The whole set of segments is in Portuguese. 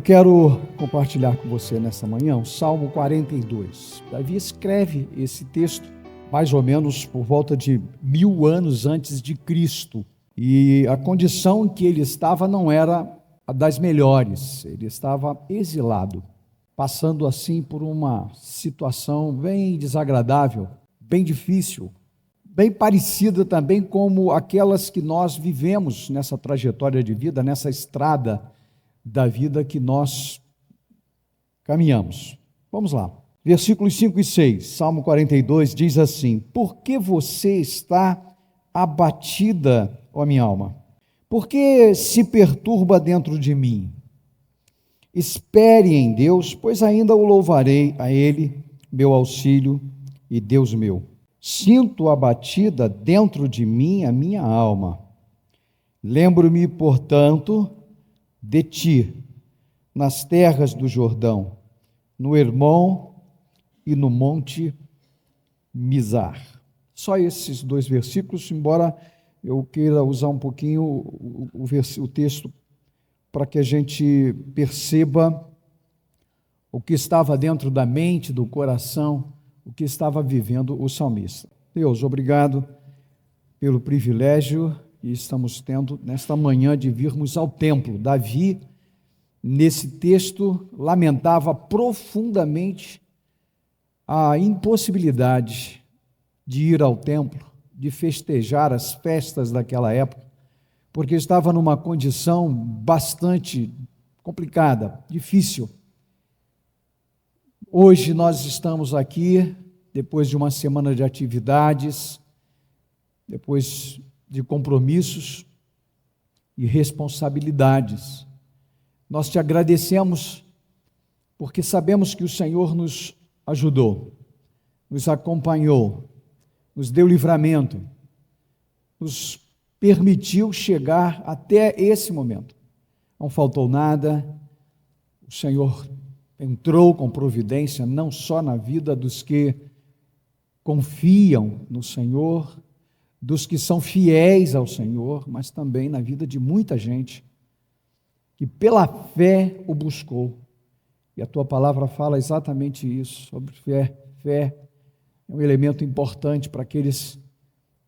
Eu quero compartilhar com você nessa manhã o Salmo 42. Davi escreve esse texto mais ou menos por volta de 1000 anos antes de Cristo. E a condição em que ele estava não era a das melhores. Ele estava exilado, passando assim por uma situação bem desagradável, bem difícil, bem parecida também como aquelas que nós vivemos nessa trajetória de vida, nessa estrada da vida que nós caminhamos. Vamos lá. Versículos 5 e 6, Salmo 42 diz assim: Por que você está abatida, ó minha alma? Por que se perturba dentro de mim? Espere em Deus, pois ainda o louvarei a Ele, meu auxílio e Deus meu. Sinto abatida dentro de mim a minha alma. Lembro-me, portanto, de ti, nas terras do Jordão, no Hermon e no monte Mizar. Só esses dois versículos, embora eu queira usar um pouquinho o texto para que a gente perceba o que estava dentro da mente, do coração, o que estava vivendo o salmista. Deus, obrigado pelo privilégio que estamos tendo nesta manhã de virmos ao templo. Davi, nesse texto, lamentava profundamente a impossibilidade de ir ao templo, de festejar as festas daquela época, porque estava numa condição bastante complicada, difícil. Hoje nós estamos aqui, depois de uma semana de atividades, depois de compromissos e responsabilidades. Nós te agradecemos porque sabemos que o Senhor nos ajudou, nos acompanhou, nos deu livramento, nos permitiu chegar até esse momento. Não faltou nada, o Senhor entrou com providência não só na vida dos que confiam no Senhor, dos que são fiéis ao Senhor, mas também na vida de muita gente que pela fé o buscou. E a tua palavra fala exatamente isso, sobre fé. Fé é um elemento importante para aqueles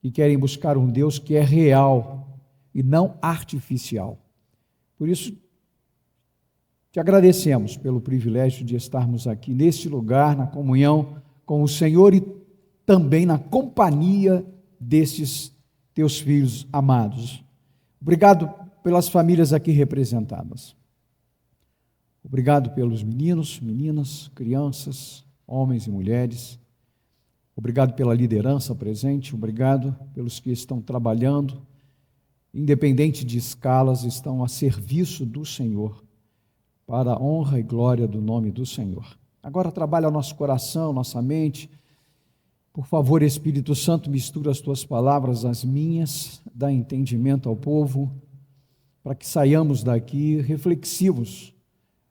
que querem buscar um Deus que é real e não artificial. Por isso, te agradecemos pelo privilégio de estarmos aqui neste lugar, na comunhão com o Senhor e também na companhia destes teus filhos amados. Obrigado pelas famílias aqui representadas. Obrigado pelos meninos, meninas, crianças, homens e mulheres. Obrigado pela liderança presente. Obrigado pelos que estão trabalhando, independente de escalas, estão a serviço do Senhor, para a honra e glória do nome do Senhor. Agora trabalha o nosso coração, nossa mente. Por favor, Espírito Santo, mistura as tuas palavras às minhas, dá entendimento ao povo, para que saiamos daqui reflexivos,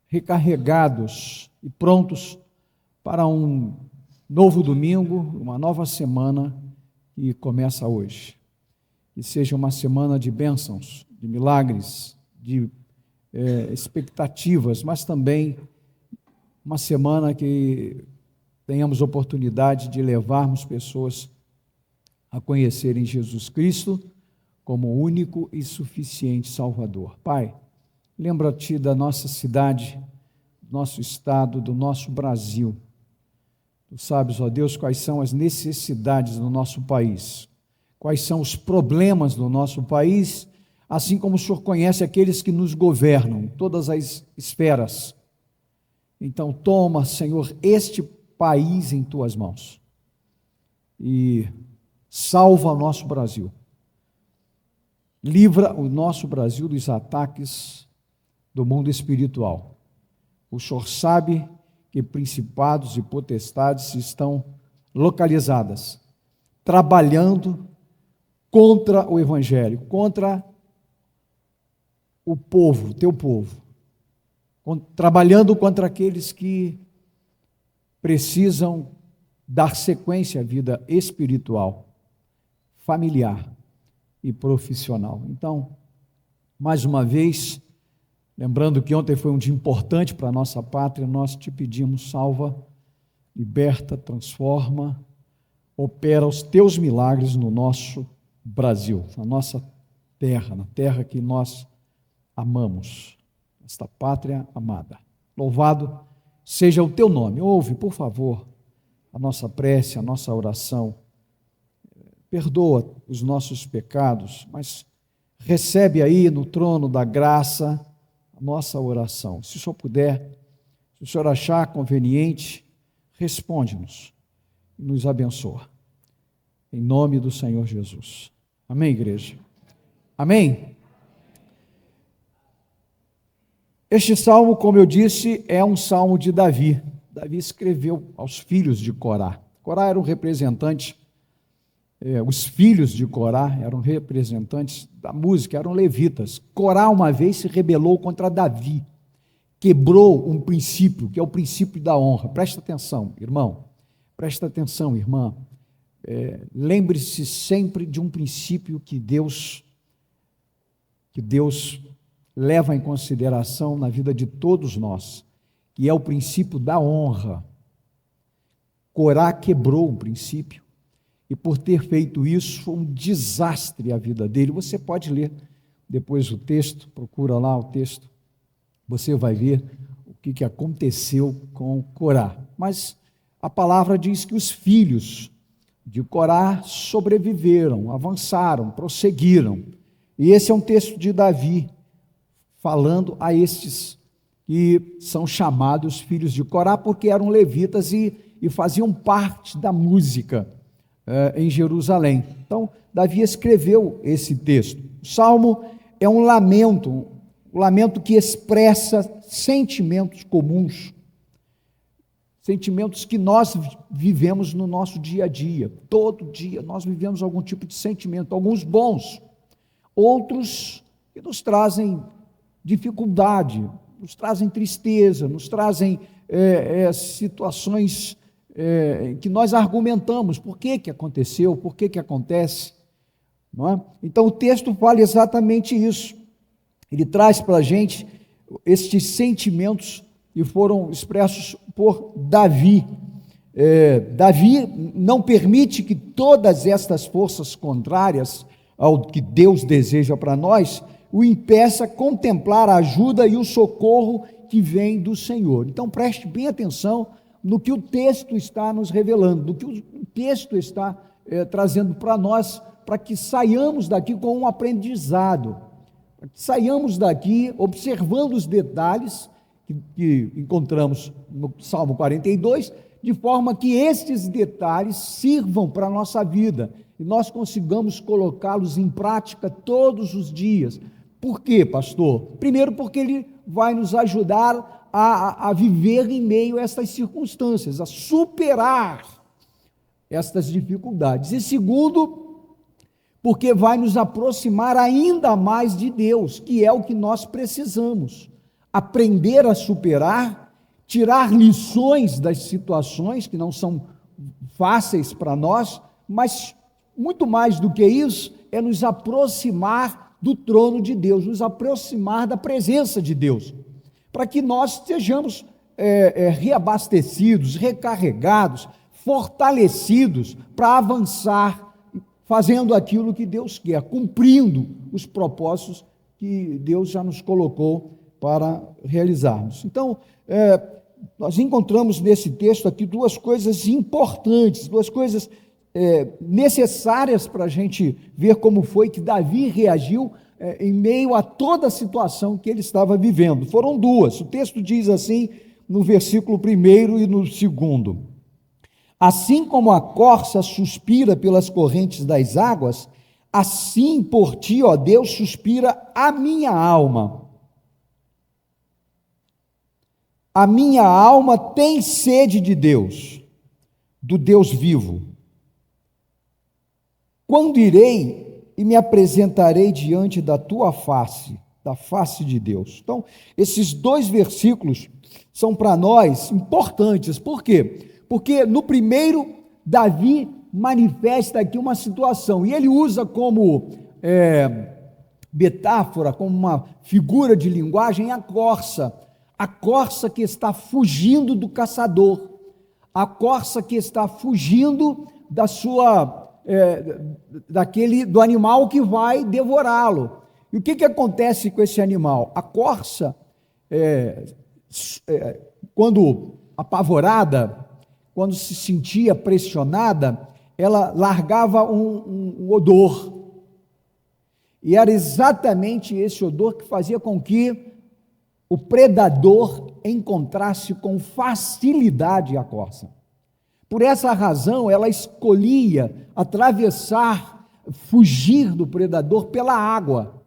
recarregados e prontos para um novo domingo, uma nova semana que começa hoje. Que seja uma semana de bênçãos, de milagres, de expectativas, mas também uma semana que tenhamos oportunidade de levarmos pessoas a conhecerem Jesus Cristo como o único e suficiente Salvador. Pai, lembra-te da nossa cidade, do nosso estado, do nosso Brasil. Tu sabes, ó Deus, quais são as necessidades do nosso país, quais são os problemas do nosso país, assim como o Senhor conhece aqueles que nos governam, todas as esferas. Então, toma, Senhor, este país em tuas mãos e salva o nosso Brasil. Livra o nosso Brasil dos ataques do mundo espiritual. O Senhor sabe que principados e potestades estão localizadas, trabalhando contra o Evangelho, contra o povo, teu povo, trabalhando contra aqueles que precisam dar sequência à vida espiritual, familiar e profissional. Então, mais uma vez, Lembrando que ontem foi um dia importante para a nossa pátria, nós te pedimos, salva, liberta, transforma, opera os teus milagres no nosso Brasil, na nossa terra, na terra que nós amamos, esta pátria amada. Louvado seja o teu nome. Ouve, por favor, a nossa prece, a nossa oração. Perdoa os nossos pecados, mas recebe aí no trono da graça a nossa oração. Se o Senhor puder, se o Senhor achar conveniente, responde-nos e nos abençoa. Em nome do Senhor Jesus. Amém, igreja? Amém? Este salmo, como eu disse, é um salmo de Davi. Davi escreveu aos filhos de Corá. Corá era um representante, os filhos de Corá eram representantes da música, eram levitas. Corá uma vez se rebelou contra Davi, quebrou um princípio, que é o princípio da honra. Presta atenção, irmão, presta atenção, irmã. Lembre-se sempre de um princípio que Deus leva em consideração na vida de todos nós, que é o princípio da honra. Corá quebrou o princípio, e por ter feito isso, foi um desastre a vida dele. Você pode ler depois o texto, procura lá o texto, você vai ver o que aconteceu com Corá. Mas a palavra diz que os filhos de Corá sobreviveram, avançaram, prosseguiram. E esse é um texto de Davi, falando a estes que são chamados filhos de Corá, porque eram levitas e faziam parte da música em Jerusalém. Então, Davi escreveu esse texto. O Salmo é um lamento que expressa sentimentos comuns, sentimentos que nós vivemos no nosso dia a dia. Todo dia nós vivemos algum tipo de sentimento, alguns bons, outros que nos trazem dificuldade, nos trazem tristeza, nos trazem situações que nós argumentamos, por que aconteceu, por que acontece, não é? Então o texto fala exatamente isso, ele traz para a gente estes sentimentos que foram expressos por Davi. Davi não permite que todas estas forças contrárias ao que Deus deseja para nós, o impeça a contemplar a ajuda e o socorro que vem do Senhor. Então preste bem atenção no que o texto está nos revelando, no que o texto está trazendo para nós, para que saiamos daqui com um aprendizado, para que saiamos daqui observando os detalhes que encontramos no Salmo 42, de forma que estes detalhes sirvam para a nossa vida, e nós consigamos colocá-los em prática todos os dias. Por quê, pastor? Primeiro, porque ele vai nos ajudar a viver em meio a estas circunstâncias, a superar estas dificuldades. E segundo, porque vai nos aproximar ainda mais de Deus, que é o que nós precisamos. Aprender a superar, tirar lições das situações que não são fáceis para nós, mas muito mais do que isso, é nos aproximar do trono de Deus, nos aproximar da presença de Deus, para que nós sejamos reabastecidos, recarregados, fortalecidos para avançar, fazendo aquilo que Deus quer, cumprindo os propósitos que Deus já nos colocou para realizarmos. Então, nós encontramos nesse texto aqui duas coisas importantes, duas coisas necessárias para a gente ver como foi que Davi reagiu em meio a toda a situação que ele estava vivendo. Foram duas. O texto diz assim, no versículo 1 e no 2: assim como a corça suspira pelas correntes das águas, assim por ti, ó Deus, suspira a minha alma. A minha alma tem sede de Deus, do Deus vivo. Quando irei e me apresentarei diante da tua face, da face de Deus. Então, esses dois versículos são para nós importantes. Por quê? Porque no primeiro, Davi manifesta aqui uma situação, e ele usa como metáfora, como uma figura de linguagem, a corça que está fugindo do caçador, a corça que está fugindo da sua, do animal que vai devorá-lo. E o que acontece com esse animal? A corça, quando apavorada, quando se sentia pressionada, ela largava um odor. E era exatamente esse odor que fazia com que o predador encontrasse com facilidade a corça. Por essa razão, ela escolhia atravessar, fugir do predador pela água.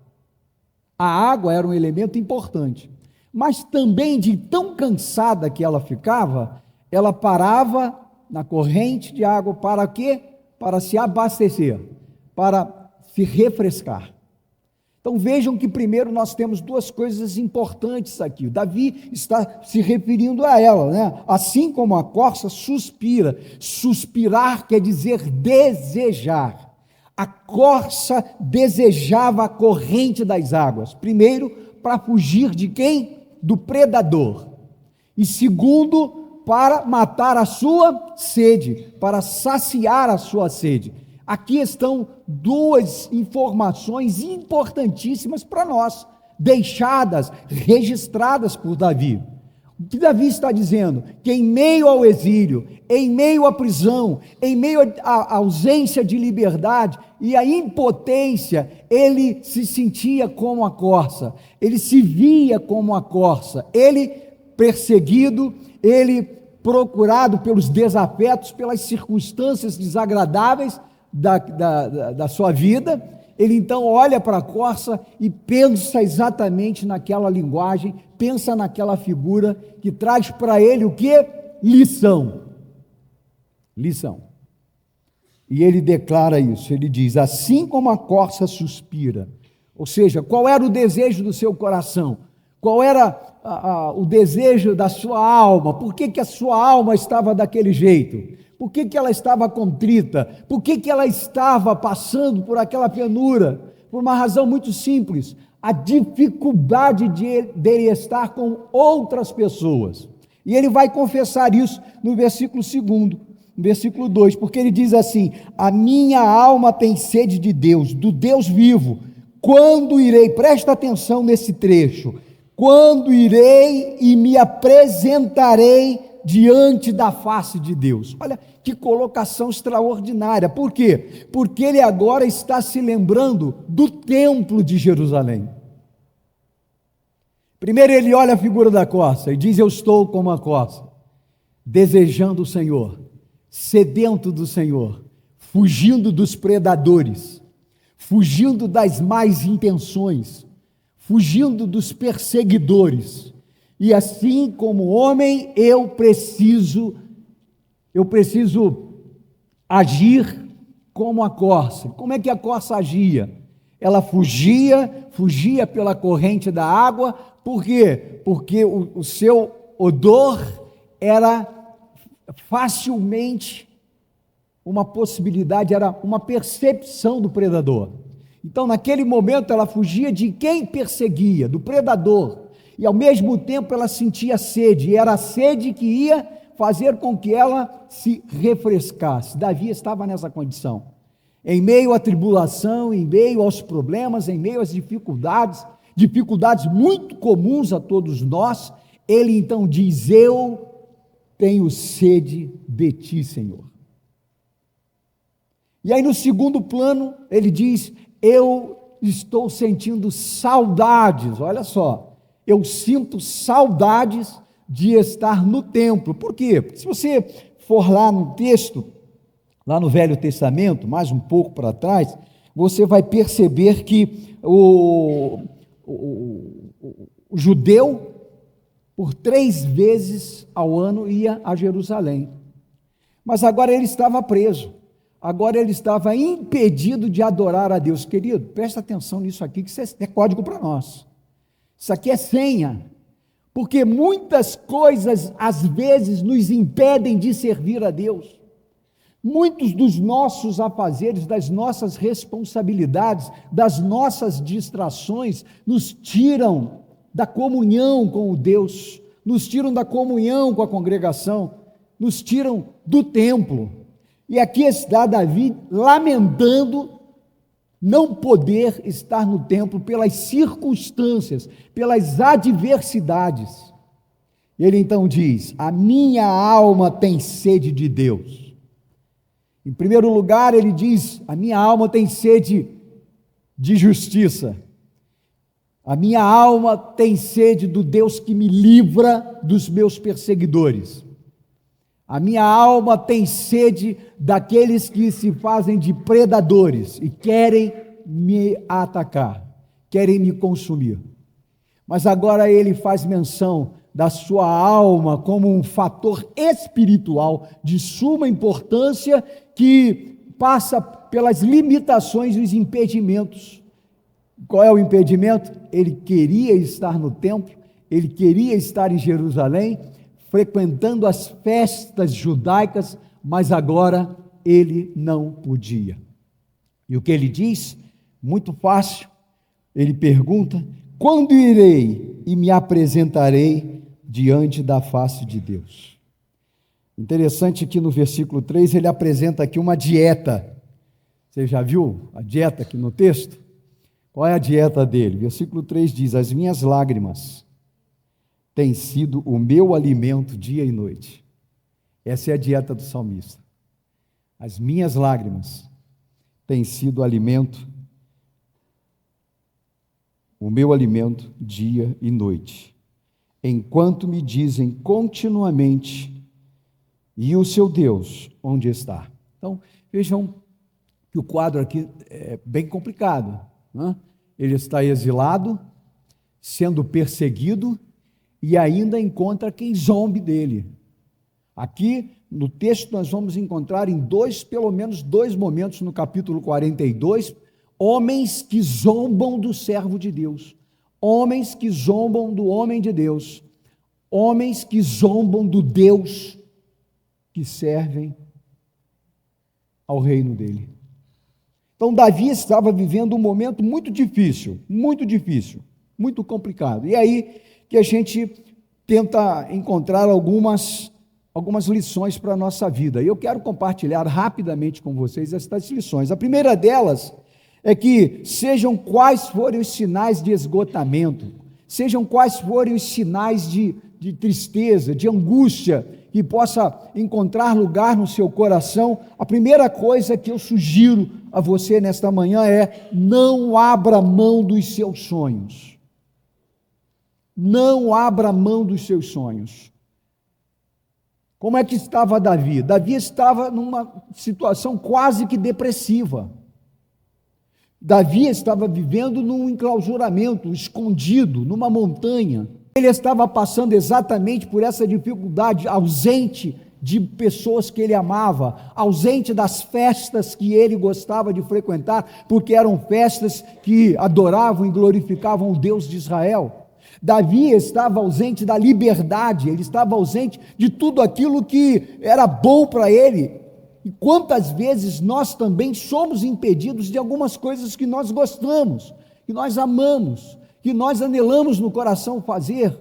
A água era um elemento importante, mas também de tão cansada que ela ficava, ela parava na corrente de água para quê? Para se abastecer, para se refrescar. Então vejam que primeiro nós temos duas coisas importantes aqui. Davi está se referindo a ela, né? Assim como a corça suspira. Suspirar quer dizer desejar. A corça desejava a corrente das águas. Primeiro, para fugir de quem? Do predador. E segundo, para matar a sua sede, para saciar a sua sede. Aqui estão duas informações importantíssimas para nós, deixadas, registradas por Davi. O que Davi está dizendo? Que em meio ao exílio, em meio à prisão, em meio à ausência de liberdade e à impotência, ele se sentia como a corça, ele se via como a corça, ele perseguido, ele procurado pelos desafetos, pelas circunstâncias desagradáveis da sua vida, ele então olha para a corça e pensa exatamente naquela linguagem, pensa naquela figura que traz para ele o que? Lição. E ele declara isso, ele diz, assim como a corça suspira, ou seja, qual era o desejo do seu coração? Qual era o desejo da sua alma? Por que a sua alma estava daquele jeito? Por que ela estava contrita? Por que ela estava passando por aquela penura? Por uma razão muito simples, a dificuldade dele estar com outras pessoas. E ele vai confessar isso no versículo 2, no versículo 2, porque ele diz assim, a minha alma tem sede de Deus, do Deus vivo. Quando irei, presta atenção nesse trecho, quando irei e me apresentarei diante da face de Deus. Olha que colocação extraordinária. Por quê? Porque ele agora está se lembrando do templo de Jerusalém. Primeiro ele olha a figura da corça e diz, eu estou como a corça, desejando o Senhor, sedento do Senhor, fugindo dos predadores, fugindo das más intenções, fugindo dos perseguidores. E assim como homem, eu preciso agir como a corça. Como é que a corça agia? Ela fugia pela corrente da água. Por quê? Porque o seu odor era facilmente uma possibilidade, era uma percepção do predador. Então, naquele momento, ela fugia de quem perseguia, do predador. E ao mesmo tempo ela sentia sede, e era a sede que ia fazer com que ela se refrescasse. Davi estava nessa condição, em meio à tribulação, em meio aos problemas, em meio às dificuldades muito comuns a todos nós. Ele então diz, eu tenho sede de ti, Senhor. E aí no segundo plano ele diz, eu estou sentindo saudades, olha só, eu sinto saudades de estar no templo. Por quê? Porque se você for lá no texto, lá no Velho Testamento, mais um pouco para trás, você vai perceber que o judeu, por 3 vezes ao ano, ia a Jerusalém. Mas agora ele estava preso. Agora ele estava impedido de adorar a Deus. Querido, presta atenção nisso aqui, que isso é código para nós. Isso aqui é senha, porque muitas coisas às vezes nos impedem de servir a Deus. Muitos dos nossos afazeres, das nossas responsabilidades, das nossas distrações, nos tiram da comunhão com o Deus, nos tiram da comunhão com a congregação, nos tiram do templo. E aqui está Davi lamentando não poder estar no templo pelas circunstâncias, pelas adversidades. Ele então diz: a minha alma tem sede de Deus. Em primeiro lugar, ele diz: a minha alma tem sede de justiça. A minha alma tem sede do Deus que me livra dos meus perseguidores. A minha alma tem sede daqueles que se fazem de predadores e querem me atacar, querem me consumir. Mas agora ele faz menção da sua alma como um fator espiritual de suma importância que passa pelas limitações e os impedimentos. Qual é o impedimento? Ele queria estar no templo, ele queria estar em Jerusalém, frequentando as festas judaicas, mas agora ele não podia. E o que ele diz? Muito fácil. Ele pergunta: quando irei e me apresentarei diante da face de Deus? Interessante que no versículo 3 ele apresenta aqui uma dieta. Você já viu a dieta aqui no texto? Qual é a dieta dele? Versículo 3 diz: as minhas lágrimas têm sido o meu alimento dia e noite. Essa é a dieta do salmista. As minhas lágrimas têm sido o meu alimento dia e noite, enquanto me dizem continuamente: e o seu Deus, onde está? Então, vejam que o quadro aqui é bem complicado, né? Ele está exilado, sendo perseguido, e ainda encontra quem zombe dele. Aqui, no texto, nós vamos encontrar em pelo menos dois momentos no capítulo 42, homens que zombam do servo de Deus, homens que zombam do homem de Deus, homens que zombam do Deus que servem ao reino dele. Então, Davi estava vivendo um momento muito difícil, muito complicado. E aí que a gente tenta encontrar algumas lições para a nossa vida. E eu quero compartilhar rapidamente com vocês estas lições. A primeira delas é que, sejam quais forem os sinais de esgotamento, sejam quais forem os sinais de tristeza, de angústia, que possa encontrar lugar no seu coração, a primeira coisa que eu sugiro a você nesta manhã é: não abra mão dos seus sonhos. Não abra mão dos seus sonhos. Como é que estava Davi? Davi estava numa situação quase que depressiva. Davi estava vivendo num enclausuramento, escondido, numa montanha. Ele estava passando exatamente por essa dificuldade, ausente de pessoas que ele amava, ausente das festas que ele gostava de frequentar, porque eram festas que adoravam e glorificavam o Deus de Israel. Davi estava ausente da liberdade, ele estava ausente de tudo aquilo que era bom para ele. E quantas vezes nós também somos impedidos de algumas coisas que nós gostamos, que nós amamos, que nós anelamos no coração fazer.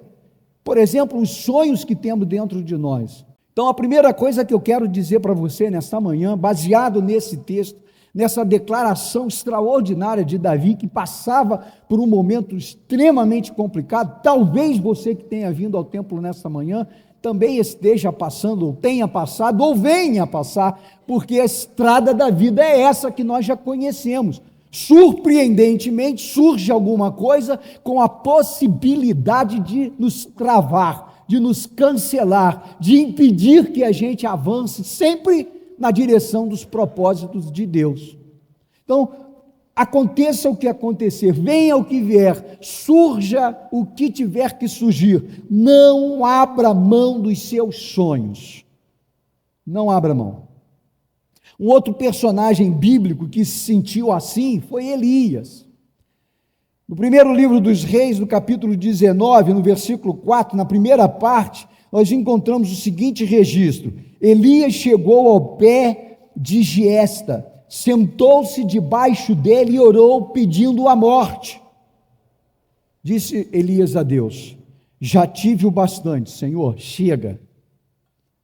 Por exemplo, os sonhos que temos dentro de nós. Então, a primeira coisa que eu quero dizer para você nesta manhã, baseado nesse texto, nessa declaração extraordinária de Davi, que passava por um momento extremamente complicado, talvez você que tenha vindo ao templo nesta manhã, também esteja passando, ou tenha passado, ou venha a passar, porque a estrada da vida é essa que nós já conhecemos. Surpreendentemente, surge alguma coisa com a possibilidade de nos travar, de nos cancelar, de impedir que a gente avance sempre na direção dos propósitos de Deus. Então, aconteça o que acontecer, venha o que vier, surja o que tiver que surgir, não abra mão dos seus sonhos. Não abra mão. Um outro personagem bíblico que se sentiu assim foi Elias. No primeiro livro dos Reis, no capítulo 19, no versículo 4, na primeira parte, nós encontramos o seguinte registro: Elias chegou ao pé de Giesta, sentou-se debaixo dele e orou pedindo a morte. Disse Elias a Deus: já tive o bastante, Senhor, chega.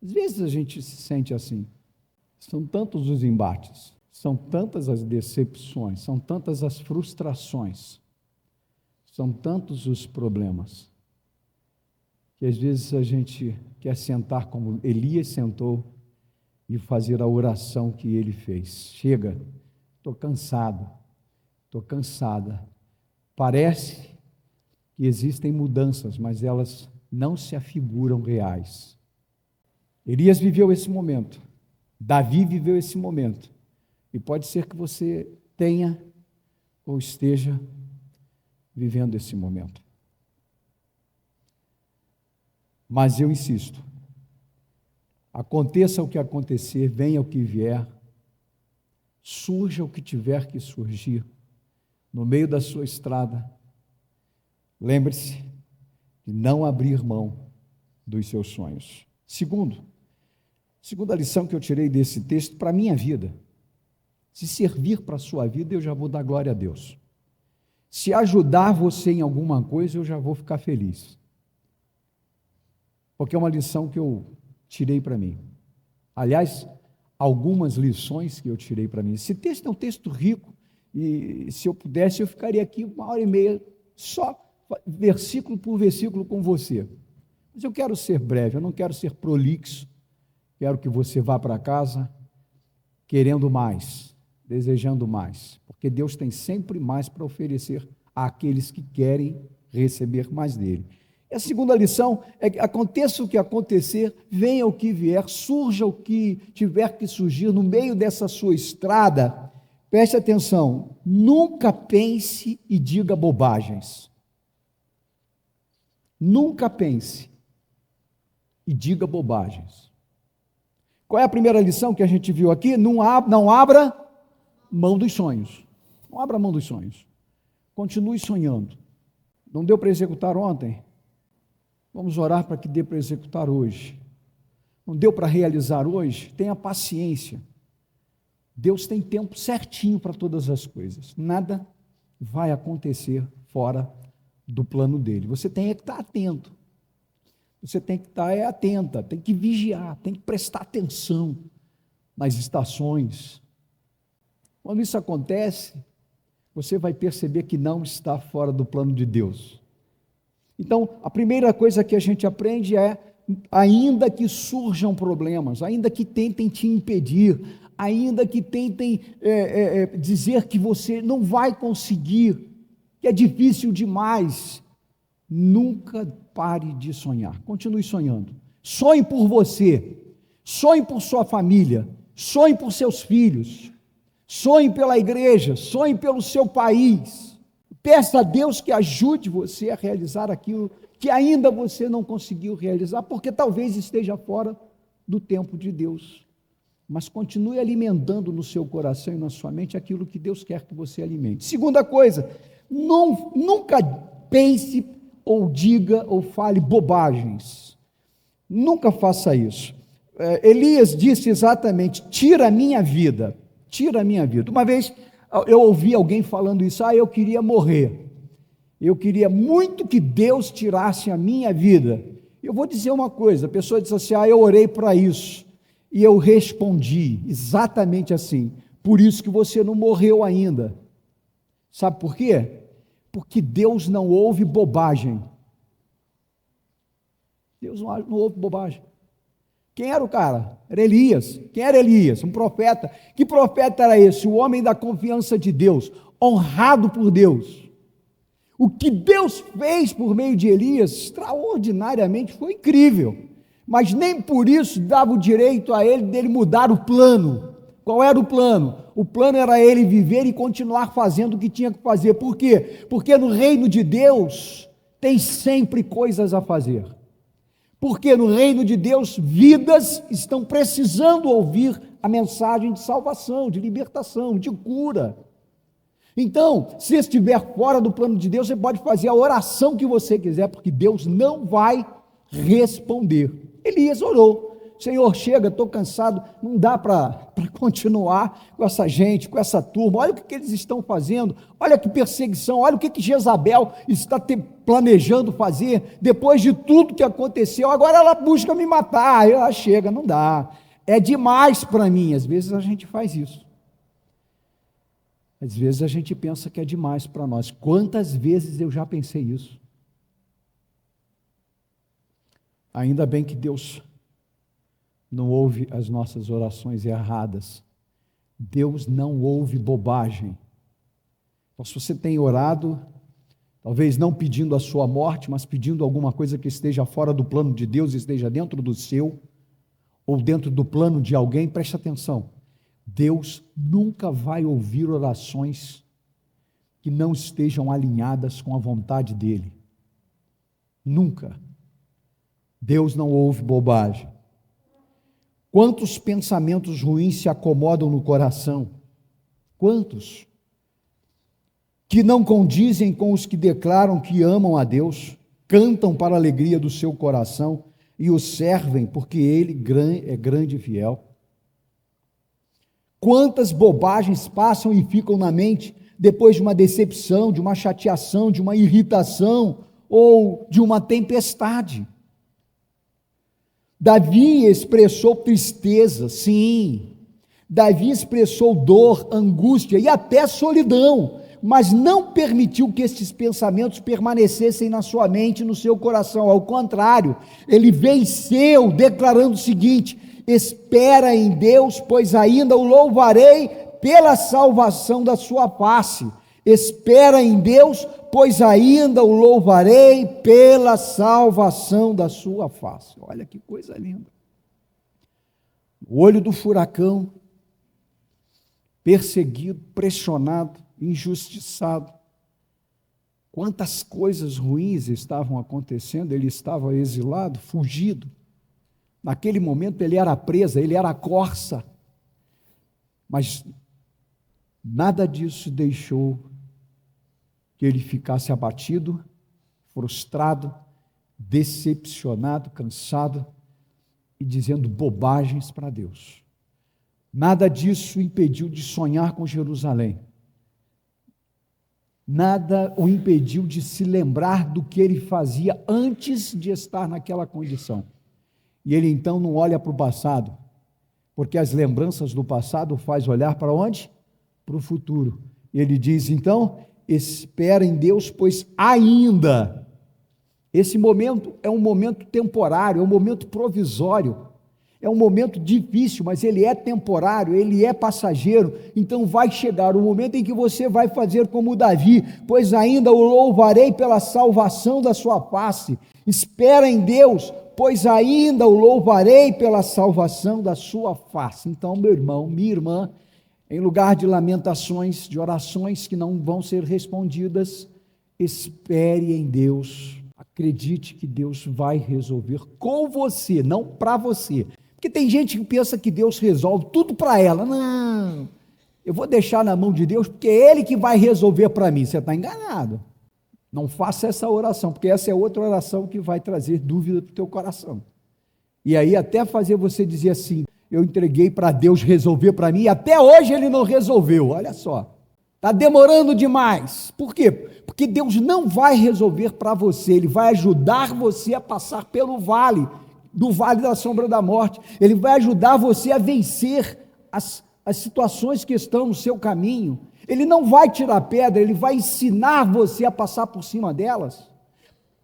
Às vezes a gente se sente assim. São tantos os embates, são tantas as decepções, são tantas as frustrações, são tantos os problemas, que às vezes a gente quer sentar como Elias sentou e fazer a oração que ele fez. Chega, estou cansado, estou cansada. Parece que existem mudanças, mas elas não se afiguram reais. Elias viveu esse momento, Davi viveu esse momento, e pode ser que você tenha ou esteja vivendo esse momento. Mas eu insisto, aconteça o que acontecer, venha o que vier, surja o que tiver que surgir, no meio da sua estrada, lembre-se de não abrir mão dos seus sonhos. Segunda lição que eu tirei desse texto para a minha vida: se servir para a sua vida, eu já vou dar glória a Deus. Se ajudar você em alguma coisa, eu já vou ficar feliz. Porque é uma lição que eu tirei para mim. Aliás, algumas lições que eu tirei para mim. Esse texto é um texto rico, e se eu pudesse, eu ficaria aqui 1h30, só versículo por versículo com você. Mas eu quero ser breve, eu não quero ser prolixo. Quero que você vá para casa querendo mais, desejando mais, porque Deus tem sempre mais para oferecer àqueles que querem receber mais dele. E a segunda lição é que aconteça o que acontecer, venha o que vier, surja o que tiver que surgir no meio dessa sua estrada, preste atenção, nunca pense e diga bobagens. Nunca pense e diga bobagens. Qual é a primeira lição que a gente viu aqui? Não abra mão dos sonhos. Não abra mão dos sonhos. Continue sonhando. Não deu para executar ontem? Vamos orar para que dê para executar hoje. Não deu para realizar hoje? Tenha paciência. Deus tem tempo certinho para todas as coisas. Nada vai acontecer fora do plano dele. Você tem que estar atento. Você tem que estar atenta, tem que vigiar, tem que prestar atenção nas estações. Quando isso acontece, você vai perceber que não está fora do plano de Deus. Então, a primeira coisa que a gente aprende é, ainda que surjam problemas, ainda que tentem te impedir, ainda que tentem dizer que você não vai conseguir, que é difícil demais, nunca pare de sonhar, continue sonhando. Sonhe por você, sonhe por sua família, sonhe por seus filhos, sonhe pela igreja, sonhe pelo seu país. Peça a Deus que ajude você a realizar aquilo que ainda você não conseguiu realizar, porque talvez esteja fora do tempo de Deus. Mas continue alimentando no seu coração e na sua mente aquilo que Deus quer que você alimente. Segunda coisa, nunca pense ou diga ou fale bobagens. Nunca faça isso. Elias disse exatamente: tira a minha vida, tira a minha vida. Uma vez eu ouvi alguém falando isso: eu queria morrer, eu queria muito que Deus tirasse a minha vida. Eu vou dizer uma coisa, a pessoa disse assim: eu orei para isso, e eu respondi exatamente assim: por isso que você não morreu ainda. Sabe por quê? Porque Deus não ouve bobagem. Deus não ouve bobagem. Quem era o cara? Era Elias. Quem era Elias? Um profeta. Que profeta era esse? O homem da confiança de Deus, honrado por Deus. O que Deus fez por meio de Elias, extraordinariamente, foi incrível. Mas nem por isso dava o direito a ele dele mudar o plano. Qual era o plano? O plano era ele viver e continuar fazendo o que tinha que fazer. Por quê? Porque no reino de Deus tem sempre coisas a fazer. Porque no reino de Deus, vidas estão precisando ouvir a mensagem de salvação, de libertação, de cura. Então, se estiver fora do plano de Deus, você pode fazer a oração que você quiser, porque Deus não vai responder. Elias orou: Senhor, chega, estou cansado, não dá para continuar com essa gente, com essa turma, olha o que eles estão fazendo, olha que perseguição, olha o que Jezabel está planejando fazer, depois de tudo que aconteceu, agora ela busca me matar, ela chega, não dá, é demais para mim. Às vezes a gente faz isso, às vezes a gente pensa que é demais para nós. Quantas vezes eu já pensei isso? Ainda bem que Deus não ouve as nossas orações erradas. Deus não ouve bobagem. Então, se você tem orado, talvez não pedindo a sua morte, mas pedindo alguma coisa que esteja fora do plano de Deus, esteja dentro do seu, ou dentro do plano de alguém, preste atenção. Deus nunca vai ouvir orações que não estejam alinhadas com a vontade dEle. Nunca. Deus não ouve bobagem. Quantos pensamentos ruins se acomodam no coração? Quantos? Que não condizem com os que declaram que amam a Deus, cantam para a alegria do seu coração e o servem porque Ele é grande e fiel. Quantas bobagens passam e ficam na mente depois de uma decepção, de uma chateação, de uma irritação ou de uma tempestade? Davi expressou tristeza, sim. Davi expressou dor, angústia e até solidão, mas não permitiu que esses pensamentos permanecessem na sua mente e no seu coração. Ao contrário, ele venceu, declarando o seguinte: espera em Deus, pois ainda o louvarei pela salvação da sua face. Espera em Deus, pois ainda o louvarei pela salvação da sua face. Olha que coisa linda. O olho do furacão, perseguido, pressionado, injustiçado. Quantas coisas ruins estavam acontecendo, ele estava exilado, fugido. Naquele momento ele era presa, ele era corça. Mas nada disso deixou que ele ficasse abatido, frustrado, decepcionado, cansado e dizendo bobagens para Deus. Nada disso o impediu de sonhar com Jerusalém. Nada o impediu de se lembrar do que ele fazia antes de estar naquela condição. E ele então não olha para o passado, porque as lembranças do passado faz olhar para onde? Para o futuro. E ele diz então: espera em Deus, pois ainda. Esse momento é um momento temporário, é um momento provisório, é um momento difícil, mas ele é temporário, ele é passageiro. Então vai chegar o momento em que você vai fazer como Davi: pois ainda o louvarei pela salvação da sua face. Espera em Deus, pois ainda o louvarei pela salvação da sua face. Então, meu irmão, minha irmã, em lugar de lamentações, de orações que não vão ser respondidas, espere em Deus, acredite que Deus vai resolver com você, não para você, porque tem gente que pensa que Deus resolve tudo para ela. Não, eu vou deixar na mão de Deus, porque é Ele que vai resolver para mim. Você está enganado. Não faça essa oração, porque essa é outra oração que vai trazer dúvida para o teu coração, e aí até fazer você dizer assim: eu entreguei para Deus resolver para mim, e até hoje Ele não resolveu. Olha só, está demorando demais. Por quê? Porque Deus não vai resolver para você, Ele vai ajudar você a passar pelo vale, do vale da sombra da morte. Ele vai ajudar você a vencer as situações que estão no seu caminho. Ele não vai tirar pedra, Ele vai ensinar você a passar por cima delas.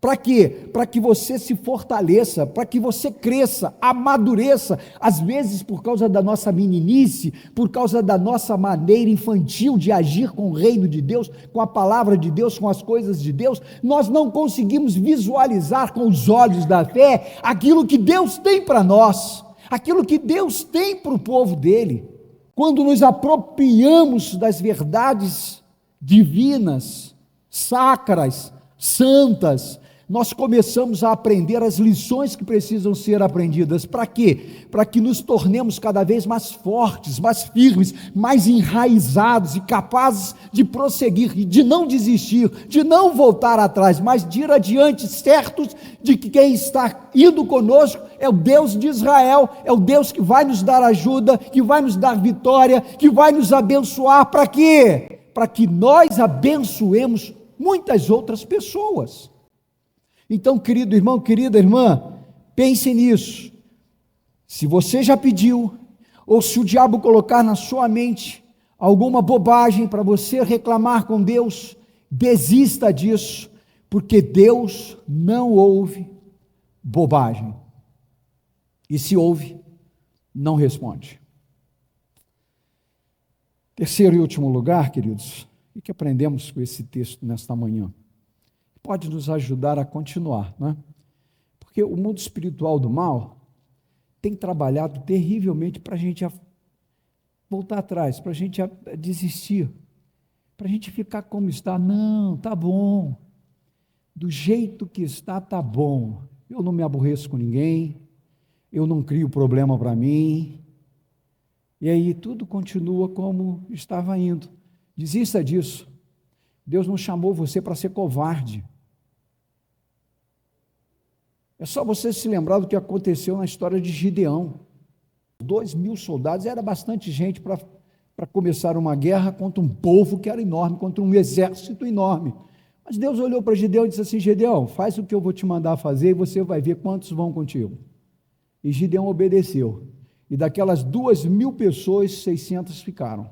Para quê? Para que você se fortaleça, para que você cresça, amadureça, às vezes por causa da nossa meninice, por causa da nossa maneira infantil de agir com o reino de Deus, com a palavra de Deus, com as coisas de Deus, nós não conseguimos visualizar com os olhos da fé aquilo que Deus tem para nós, aquilo que Deus tem para o povo dele. Quando nos apropriamos das verdades divinas, sacras, santas, nós começamos a aprender as lições que precisam ser aprendidas. Para quê? Para que nos tornemos cada vez mais fortes, mais firmes, mais enraizados e capazes de prosseguir, de não desistir, de não voltar atrás, mas de ir adiante, certos de que quem está indo conosco é o Deus de Israel, é o Deus que vai nos dar ajuda, que vai nos dar vitória, que vai nos abençoar. Para quê? Para que nós abençoemos muitas outras pessoas. Então, querido irmão, querida irmã, pense nisso. Se você já pediu, ou se o diabo colocar na sua mente alguma bobagem para você reclamar com Deus, desista disso, porque Deus não ouve bobagem. E se ouve, não responde. Terceiro e último lugar, queridos, o que aprendemos com esse texto nesta manhã? Pode nos ajudar a continuar, né? Porque o mundo espiritual do mal tem trabalhado terrivelmente para a gente voltar atrás, para a gente desistir, para a gente ficar como está. Não, tá bom, do jeito que está, tá bom, eu não me aborreço com ninguém, eu não crio problema para mim, e aí tudo continua como estava indo. Desista disso. Deus não chamou você para ser covarde. É só você se lembrar do que aconteceu na história de Gideão. 2.000 soldados, era bastante gente para começar uma guerra contra um povo que era enorme, contra um exército enorme. Mas Deus olhou para Gideão e disse assim: Gideão, faz o que eu vou te mandar fazer e você vai ver quantos vão contigo. E Gideão obedeceu. E daquelas 2.000 pessoas, 600 ficaram.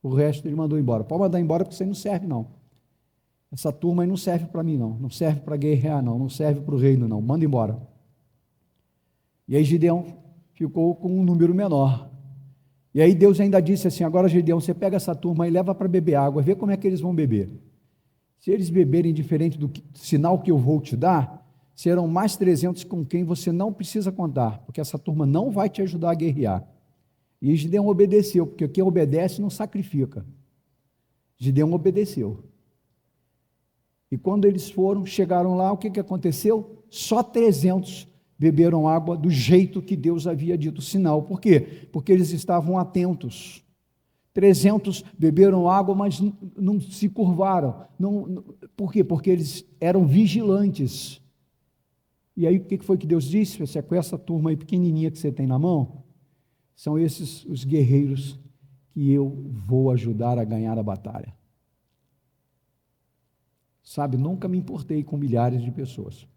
O resto ele mandou embora. Pode mandar embora porque você não serve, não. Essa turma aí não serve para mim, não. Não serve para guerrear, não. Não serve para o reino, não. Manda embora. E aí Gideão ficou com um número menor. E aí Deus ainda disse assim: agora, Gideão, você pega essa turma e leva para beber água, vê como é que eles vão beber. Se eles beberem diferente do sinal que eu vou te dar, serão mais 300 com quem você não precisa contar, porque essa turma não vai te ajudar a guerrear. E Gideão obedeceu, porque quem obedece não sacrifica. Gideão obedeceu. E quando eles chegaram lá, o que aconteceu? Só 300 beberam água do jeito que Deus havia dito, sinal. Por quê? Porque eles estavam atentos. 300 beberam água, mas não se curvaram. Por quê? Porque eles eram vigilantes. E aí o que foi que Deus disse? Você, com essa turma aí pequenininha que você tem na mão, são esses os guerreiros que eu vou ajudar a ganhar a batalha. Sabe, nunca me importei com milhares de pessoas,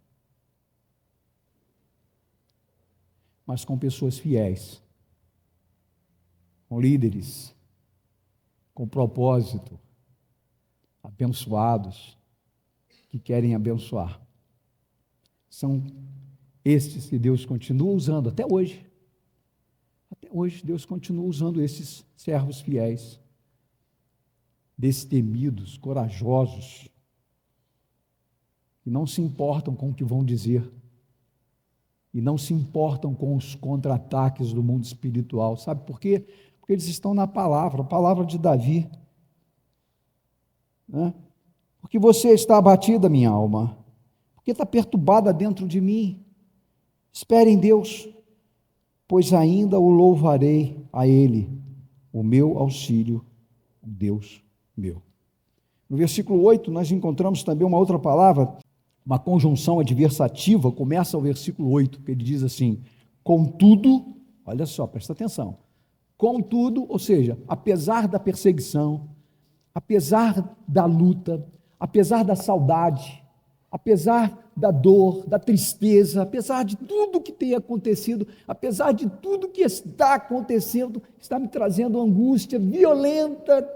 mas com pessoas fiéis, com líderes, com propósito, abençoados, que querem abençoar. São estes que Deus continua usando até hoje. Até hoje Deus continua usando esses servos fiéis, destemidos, corajosos, que não se importam com o que vão dizer, e não se importam com os contra-ataques do mundo espiritual. Sabe por quê? Porque eles estão na palavra, a palavra de Davi. Né? Porque você está abatida, minha alma, porque está perturbada dentro de mim. Espere em Deus, pois ainda o louvarei a Ele, o meu auxílio, o Deus meu. No versículo 8, nós encontramos também uma outra palavra, uma conjunção adversativa. Começa o versículo 8, que ele diz assim: contudo, olha só, presta atenção, contudo, ou seja, apesar da perseguição, apesar da luta, apesar da saudade, apesar da dor, da tristeza, apesar de tudo que tem acontecido, apesar de tudo que está acontecendo, está me trazendo angústia violenta,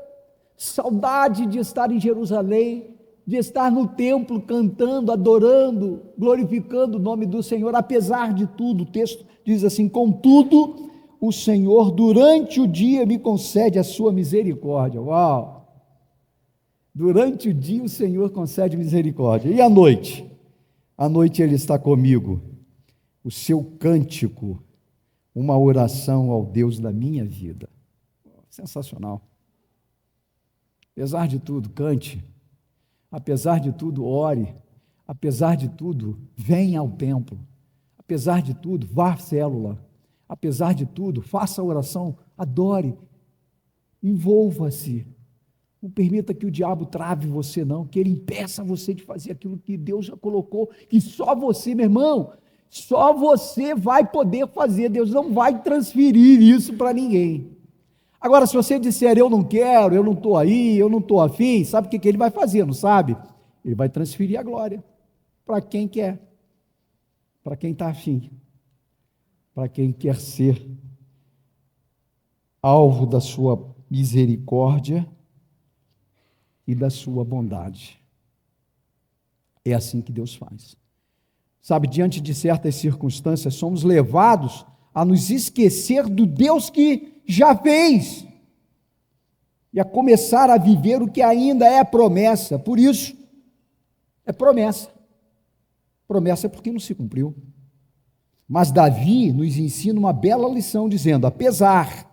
saudade de estar em Jerusalém, de estar no templo cantando, adorando, glorificando o nome do Senhor. Apesar de tudo, o texto diz assim: contudo, o Senhor durante o dia me concede a sua misericórdia. Uau! Durante o dia o Senhor concede misericórdia. E à noite? À noite Ele está comigo. O seu cântico, uma oração ao Deus da minha vida. Sensacional. Apesar de tudo, cante. Apesar de tudo, ore. apesar de tudo, venha ao templo. Apesar de tudo, vá à célula. Apesar de tudo, faça a oração, adore, envolva-se. Não permita que o diabo trave você, não, que ele impeça você de fazer aquilo que Deus já colocou, que só você, meu irmão, só você vai poder fazer. Deus não vai transferir isso para ninguém. Agora, se você disser, eu não quero, eu não estou aí, eu não estou afim, sabe o que ele vai fazer, não sabe? Ele vai transferir a glória para quem quer, para quem está afim, para quem quer ser alvo da sua misericórdia e da sua bondade. É assim que Deus faz. Sabe, diante de certas circunstâncias, somos levados a nos esquecer do Deus que já fez e a começar a viver o que ainda é promessa. Por isso, é promessa. Promessa é porque não se cumpriu. Mas Davi nos ensina uma bela lição, dizendo, apesar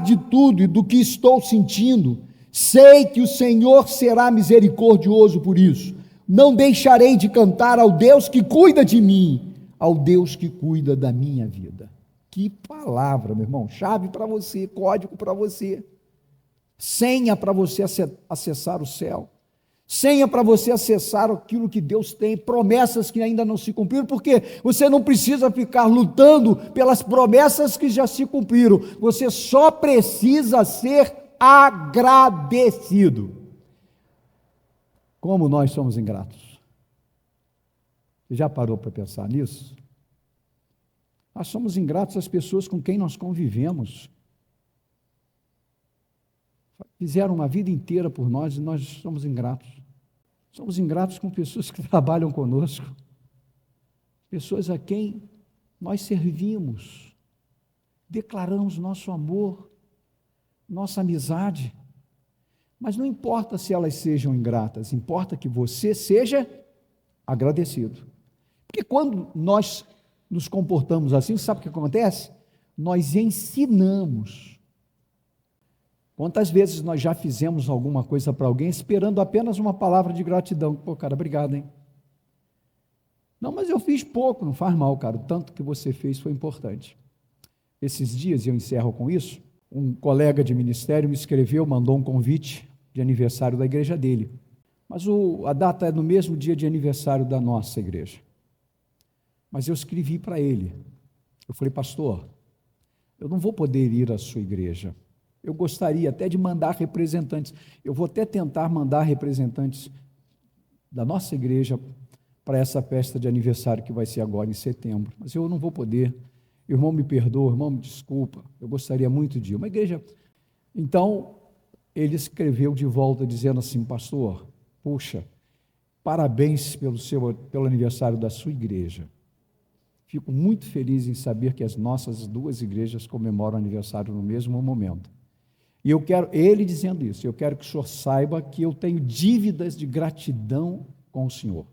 de tudo e do que estou sentindo, sei que o Senhor será misericordioso por isso. Não deixarei de cantar ao Deus que cuida de mim, ao Deus que cuida da minha vida. Que palavra, meu irmão, chave para você, código para você, senha para você acessar o céu, senha para você acessar aquilo que Deus tem, promessas que ainda não se cumpriram, porque você não precisa ficar lutando pelas promessas que já se cumpriram, você só precisa ser agradecido. Como nós somos ingratos. Você já parou para pensar nisso? Nós somos ingratos às pessoas com quem nós convivemos. Fizeram uma vida inteira por nós e nós somos ingratos. Somos ingratos com pessoas que trabalham conosco, pessoas a quem nós servimos, declaramos nosso amor, nossa amizade, mas não importa se elas sejam ingratas, importa que você seja agradecido. Porque quando nós nos comportamos assim, sabe o que acontece? Nós ensinamos. Quantas vezes nós já fizemos alguma coisa para alguém esperando apenas uma palavra de gratidão? Pô, cara, obrigado, hein? Não, mas eu fiz pouco, não faz mal, cara. O tanto que você fez foi importante. Esses dias, e eu encerro com isso, um colega de ministério me escreveu, mandou um convite de aniversário da igreja dele. Mas a data é no mesmo dia de aniversário da nossa igreja. Mas eu escrevi para ele. Eu falei, pastor, eu não vou poder ir à sua igreja. Eu gostaria até de mandar representantes. Eu vou até tentar mandar representantes da nossa igreja para essa festa de aniversário que vai ser agora em setembro. Mas eu não vou poder. Irmão, me perdoa, irmão, me desculpa. Eu gostaria muito de ir. Uma igreja. Então, ele escreveu de volta dizendo assim, pastor, puxa, parabéns pelo aniversário da sua igreja. Fico muito feliz em saber que as nossas duas igrejas comemoram o aniversário no mesmo momento. E eu quero, ele dizendo isso, eu quero que o senhor saiba que eu tenho dívidas de gratidão com o senhor.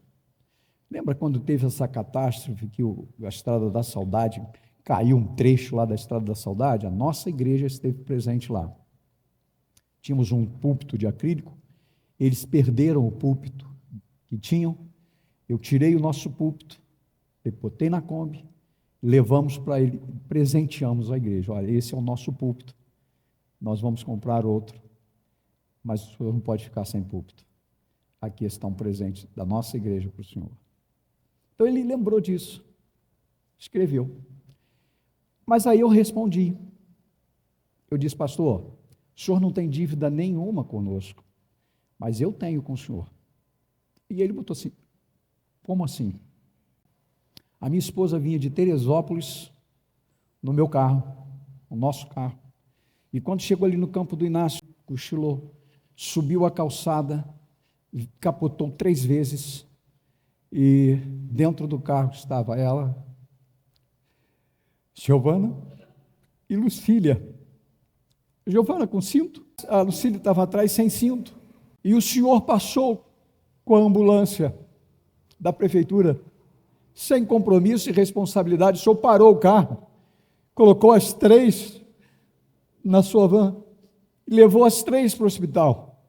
Lembra quando teve essa catástrofe que a Estrada da Saudade, caiu um trecho lá da Estrada da Saudade? A nossa igreja esteve presente lá. Tínhamos um púlpito de acrílico, eles perderam o púlpito que tinham, eu tirei o nosso púlpito, botei na Kombi, levamos para ele, presenteamos a igreja. Olha, esse é o nosso púlpito. Nós vamos comprar outro, mas o senhor não pode ficar sem púlpito. Aqui está um presente da nossa igreja para o senhor. Então ele lembrou disso, escreveu. Mas aí eu respondi. Eu disse, pastor, o senhor não tem dívida nenhuma conosco, mas eu tenho com o senhor. E ele botou assim, como assim? A minha esposa vinha de Teresópolis no meu carro, no nosso carro. E quando chegou ali no campo do Inácio, cochilou, subiu a calçada, capotou 3 vezes, e dentro do carro estava ela, Giovana e Lucília. Giovana com cinto, a Lucília estava atrás sem cinto, e o senhor passou com a ambulância da prefeitura, sem compromisso e responsabilidade. O senhor parou o carro, colocou as 3 na sua van e levou as 3 para o hospital.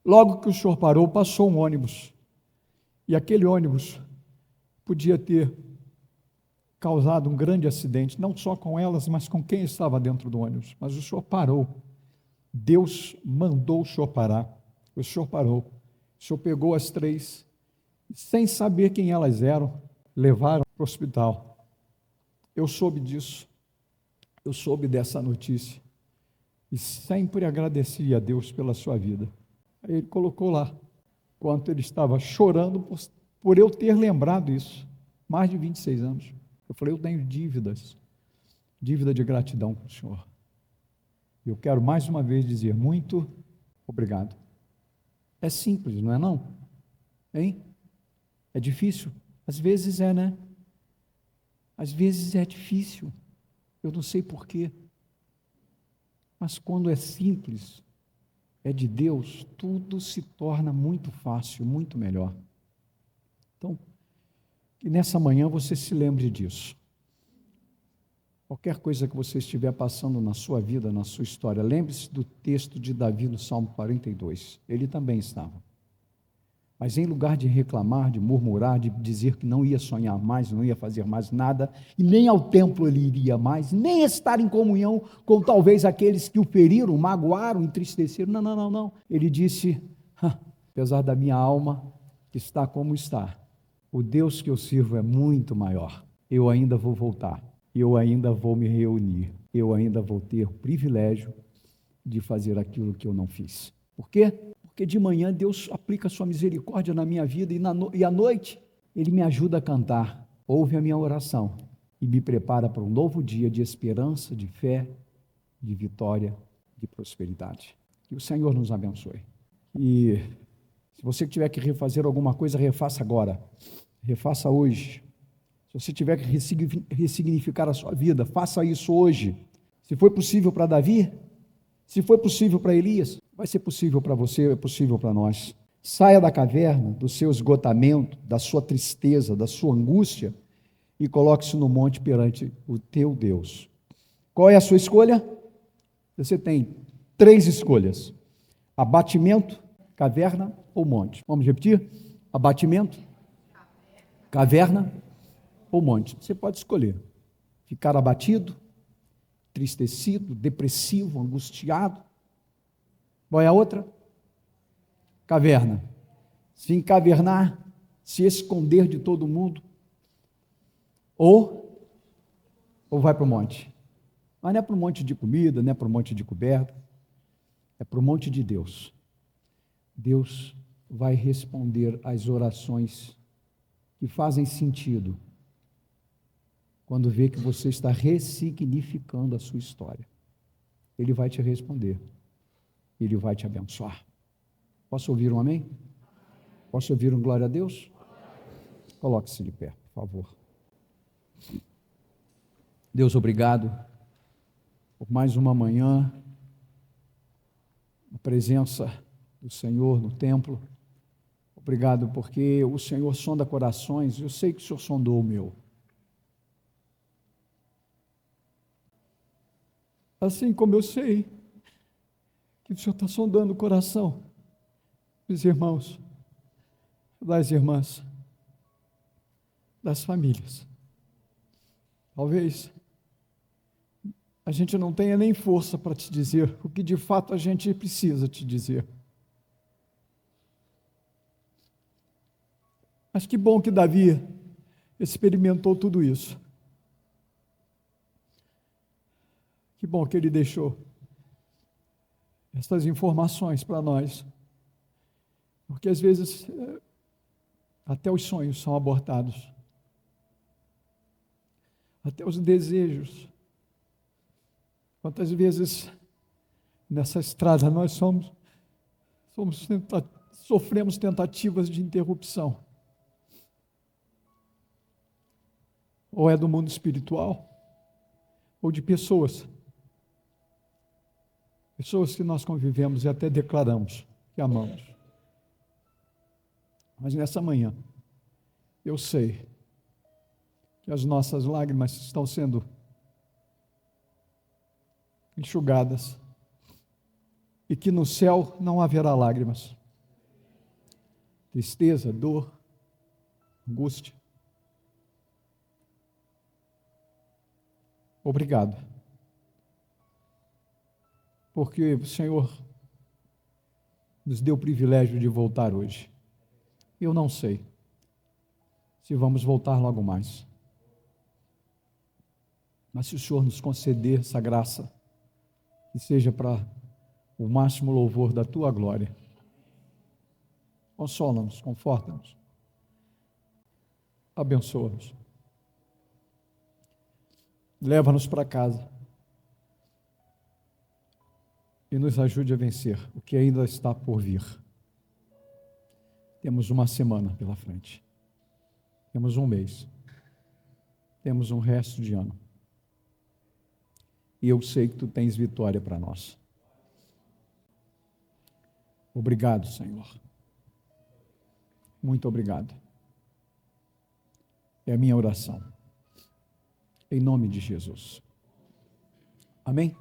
Logo que o senhor parou, passou um ônibus. E aquele ônibus podia ter causado um grande acidente, não só com elas, mas com quem estava dentro do ônibus. Mas o senhor parou. Deus mandou o senhor parar. O senhor parou. O senhor pegou as 3, sem saber quem elas eram, levaram para o hospital. Eu soube disso. Eu soube dessa notícia. E sempre agradeci a Deus pela sua vida. Aí ele colocou lá, quanto ele estava chorando por eu ter lembrado isso. Mais de 26 anos. Eu falei, eu tenho dívidas. Dívida de gratidão com o senhor. Eu quero mais uma vez dizer muito obrigado. É simples, não é não? Hein? É difícil? Às vezes é, né? Às vezes é difícil. Eu não sei porquê. Mas quando é simples, é de Deus, tudo se torna muito fácil, muito melhor. Então, que nessa manhã você se lembre disso. Qualquer coisa que você estiver passando na sua vida, na sua história, lembre-se do texto de Davi no Salmo 42. Ele também estava. Mas em lugar de reclamar, de murmurar, de dizer que não ia sonhar mais, não ia fazer mais nada, e nem ao templo ele iria mais, nem estar em comunhão com talvez aqueles que o feriram, magoaram, entristeceram. Não, não, não, não. Ele disse, apesar da minha alma estar como está, o Deus que eu sirvo é muito maior. Eu ainda vou voltar, eu ainda vou me reunir, eu ainda vou ter o privilégio de fazer aquilo que eu não fiz. Por quê? Porque de manhã Deus aplica a sua misericórdia na minha vida e à noite Ele me ajuda a cantar, ouve a minha oração e me prepara para um novo dia de esperança, de fé, de vitória, de prosperidade. Que o Senhor nos abençoe. E se você tiver que refazer alguma coisa, refaça agora, refaça hoje. Se você tiver que ressignificar a sua vida, faça isso hoje. Se foi possível para Davi, se foi possível para Elias, vai ser possível para você, é possível para nós. Saia da caverna, do seu esgotamento, da sua tristeza, da sua angústia e coloque-se no monte perante o teu Deus. Qual é a sua escolha? Você tem 3 escolhas: abatimento, caverna ou monte. Vamos repetir? Abatimento, caverna ou monte. Você pode escolher ficar abatido, entristecido, depressivo, angustiado. Qual é a outra? Caverna. Se encavernar, se esconder de todo mundo, ou vai para o monte. Mas não é para o monte de comida, não é para o monte de coberta, é para o monte de Deus. Deus vai responder às orações que fazem sentido quando vê que você está ressignificando a sua história. Ele vai te responder. Ele vai te abençoar. Posso ouvir um amém? Posso ouvir um glória a Deus? Coloque-se de pé, por favor. Deus, obrigado por mais uma manhã, a presença do Senhor no templo. Obrigado porque o Senhor sonda corações, eu sei que o Senhor sondou o meu. Assim como eu sei que o Senhor está sondando o coração dos irmãos, das irmãs, das famílias. Talvez a gente não tenha nem força para te dizer o que de fato a gente precisa te dizer. Mas que bom que Davi experimentou tudo isso. Que bom que ele deixou essas informações para nós. Porque às vezes até os sonhos são abortados. Até os desejos. Quantas vezes nessa estrada nós sofremos tentativas de interrupção. Ou é do mundo espiritual, ou de pessoas que nós convivemos e até declaramos que amamos. Mas nessa manhã, eu sei que as nossas lágrimas estão sendo enxugadas e que no céu não haverá lágrimas. tristeza, dor, angústia. Obrigado. Porque o Senhor nos deu o privilégio de voltar hoje. Eu não sei se vamos voltar logo mais. Mas se o Senhor nos conceder essa graça, que seja para o máximo louvor da Tua glória. Consola-nos, conforta-nos. Abençoa-nos. Leva-nos para casa. E nos ajude a vencer o que ainda está por vir. Temos uma semana pela frente. Temos um mês. Temos um resto de ano. E eu sei que Tu tens vitória para nós. Obrigado, Senhor. Muito obrigado. É a minha oração. Em nome de Jesus. Amém?